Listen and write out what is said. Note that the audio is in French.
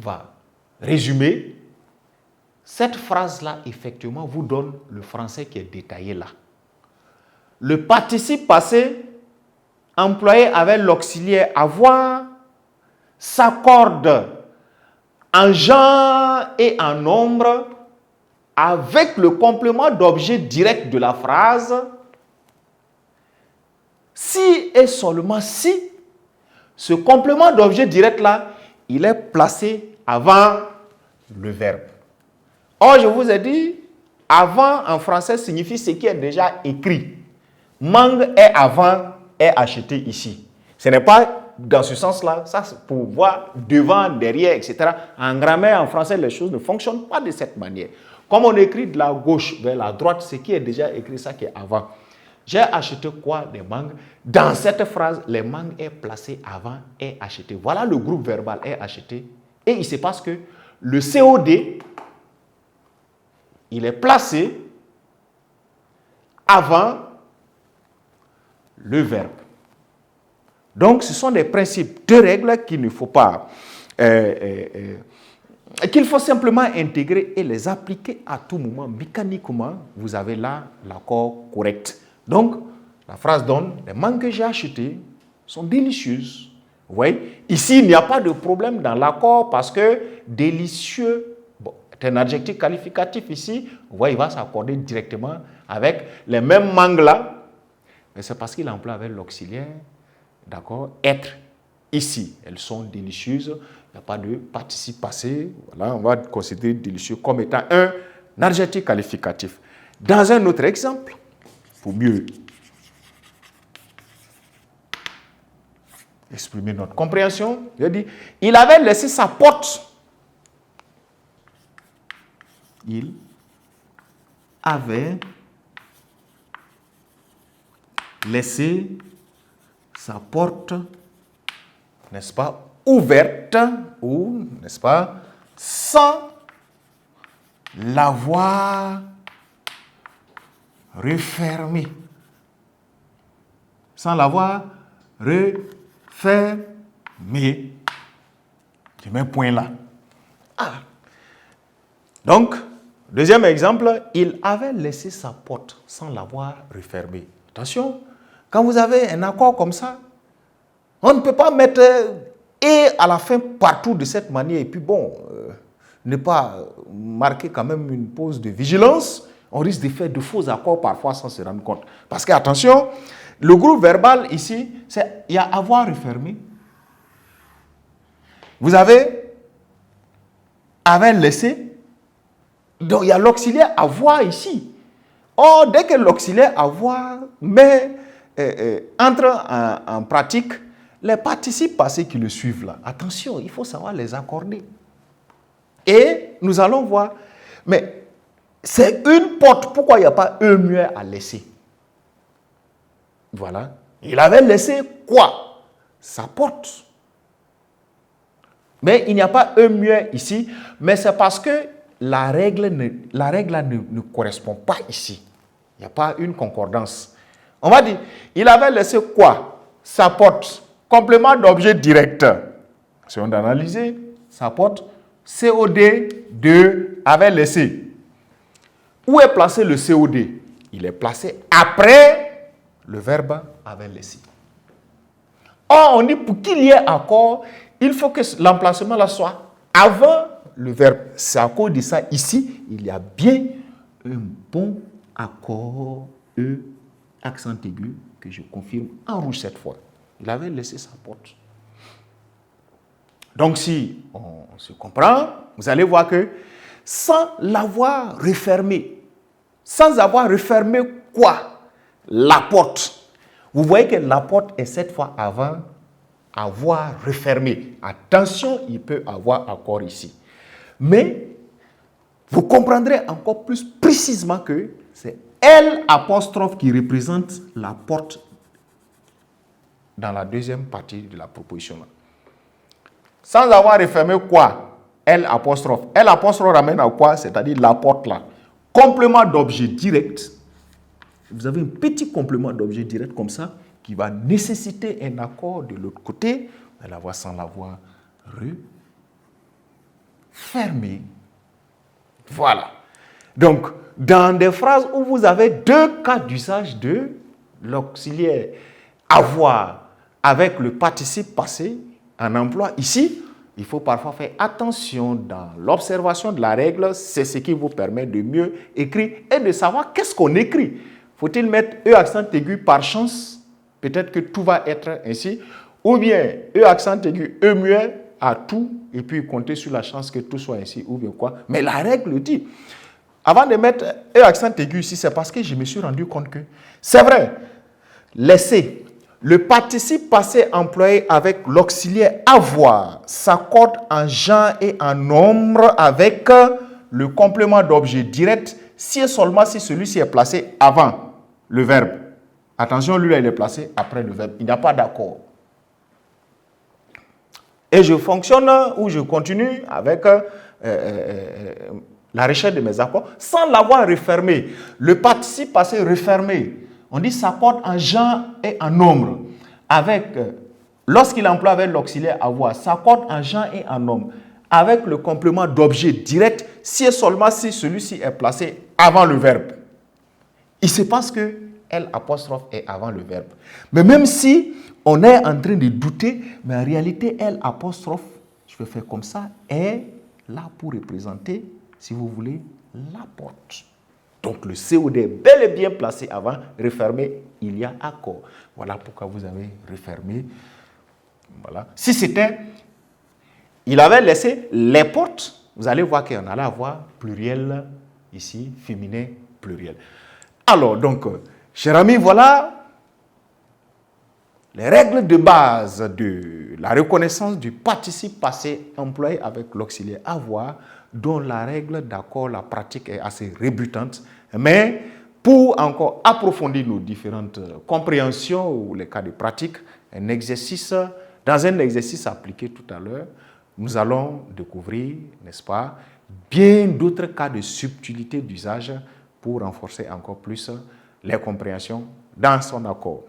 va résumer, cette phrase-là, effectivement, vous donne le français qui est détaillé là. Le participe passé employé avec l'auxiliaire avoir s'accorde en genre et en nombre avec le complément d'objet direct de la phrase si et seulement si ce complément d'objet direct là, il est placé avant le verbe. Or, je vous ai dit, avant en français signifie ce qui est déjà écrit. Mangue est avant, est acheté ici. Ce n'est pas dans ce sens-là, ça c'est pour voir devant, derrière, etc. En grammaire, en français, les choses ne fonctionnent pas de cette manière. Comme on écrit de la gauche vers la droite, ce qui est déjà écrit, ça qui est avant. J'ai acheté quoi? Des mangues. Dans cette phrase, les mangues est placé avant, est acheté. Voilà le groupe verbal est acheté. Et il se passe que le COD, il est placé avant le verbe. Donc, ce sont des principes, deux règles qu'il ne faut pas, qu'il faut simplement intégrer et les appliquer à tout moment. Mécaniquement, vous avez là l'accord correct. Donc, la phrase donne, les mangues que j'ai achetées sont délicieuses. Vous voyez, ici, il n'y a pas de problème dans l'accord parce que délicieux, bon, c'est un adjectif qualificatif ici. Vous voyez, il va s'accorder directement avec les mêmes mangues là. Mais c'est parce qu'il emploie avec l'auxiliaire, d'accord, être ici. Elles sont délicieuses. Il n'y a pas de participe passé. Voilà, on va considérer délicieux comme étant un adjectif qualificatif. Dans un autre exemple, pour mieux exprimer notre compréhension, je dis, il avait laissé sa porte. Il avait laissé sa porte, n'est-ce pas, ouverte, ou, n'est-ce pas, sans l'avoir refermée. Sans l'avoir refermée. Je mets un point là. Ah. Donc, deuxième exemple, il avait laissé sa porte sans l'avoir refermée. Attention, quand vous avez un accord comme ça, on ne peut pas mettre et à la fin partout de cette manière. Et puis bon, ne pas marquer quand même une pause de vigilance. On risque de faire de faux accords parfois sans se rendre compte. Parce que attention, le groupe verbal ici, il y a avoir refermé. Vous avez avait laissé. Donc il y a l'auxiliaire avoir ici. Or, dès que l'auxiliaire avoir entre en pratique, les participes passés qui le suivent là, attention, il faut savoir les accorder. Et nous allons voir, mais c'est une porte, pourquoi il n'y a pas un muet à laisser? Voilà. Il avait laissé quoi? Sa porte. Mais il n'y a pas un muet ici, mais c'est parce que la règle ne correspond pas ici. Il n'y a pas une concordance. On va dire, il avait laissé quoi? Sa porte. Complément d'objet direct. Si on analyse, sa porte, COD 2 avait laissé. Où est placé le COD? Il est placé après le verbe avait laissé. Or, on dit pour qu'il y ait accord, il faut que l'emplacement là soit avant le verbe. C'est à cause de ça, ici, il y a bien un bon accord E, accent aigu, que je confirme en rouge cette fois. Il avait laissé sa porte. Donc, si on se comprend, vous allez voir que sans l'avoir refermé, sans avoir refermé quoi? La porte. Vous voyez que la porte est cette fois avant avoir refermé. Attention, il peut avoir accord ici. Mais vous comprendrez encore plus précisément que c'est L apostrophe qui représente la porte dans la deuxième partie de la proposition. Sans avoir refermé quoi? L apostrophe. L apostrophe ramène à quoi? C'est-à-dire la porte là. Complément d'objet direct. Vous avez un petit complément d'objet direct comme ça qui va nécessiter un accord de l'autre côté. Vous allez l'avoir sans l'avoir fermé. Voilà. Donc, dans des phrases où vous avez deux cas d'usage de l'auxiliaire avoir avec le participe passé en emploi, ici, il faut parfois faire attention dans l'observation de la règle. C'est ce qui vous permet de mieux écrire et de savoir qu'est-ce qu'on écrit. Faut-il mettre E accent aigu par chance? Peut-être que tout va être ainsi. Ou bien E accent aigu, E muet à tout, et puis compter sur la chance que tout soit ainsi, ou bien quoi. Mais la règle dit. Avant de mettre E accent aigu ici, c'est parce que je me suis rendu compte que c'est vrai. Laissez. Le participe passé employé avec l'auxiliaire avoir s'accorde en genre et en nombre avec le complément d'objet direct si et seulement si celui-ci est placé avant le verbe. Attention, lui, là, il est placé après le verbe. Il n'y a pas d'accord. Et je fonctionne ou je continue avec la recherche de mes accords sans l'avoir refermé. Le participe passé refermé, on dit s'accorde en genre et en nombre. Avec, lorsqu'il emploie avec l'auxiliaire avoir, s'accorde en genre et en nombre. Avec le complément d'objet direct, si et seulement si celui-ci est placé avant le verbe. Il se passe que L' est avant le verbe. Mais même si on est en train de douter, mais en réalité, L', je vais faire comme ça, est là pour représenter, si vous voulez, la porte. Donc le COD est bel et bien placé avant, refermé, il y a accord. Voilà pourquoi vous avez refermé. Voilà. Si c'était, il avait laissé les portes, vous allez voir qu'on allait avoir pluriel ici, féminin, pluriel. Alors, donc, chers amis, voilà les règles de base de la reconnaissance du participe passé employé avec l'auxiliaire avoir, dont la règle d'accord, la pratique est assez rebutante. Mais pour encore approfondir nos différentes compréhensions ou les cas de pratique, dans un exercice appliqué tout à l'heure, nous allons découvrir, n'est-ce pas, bien d'autres cas de subtilité d'usage pour renforcer encore plus les compréhensions dans son accord.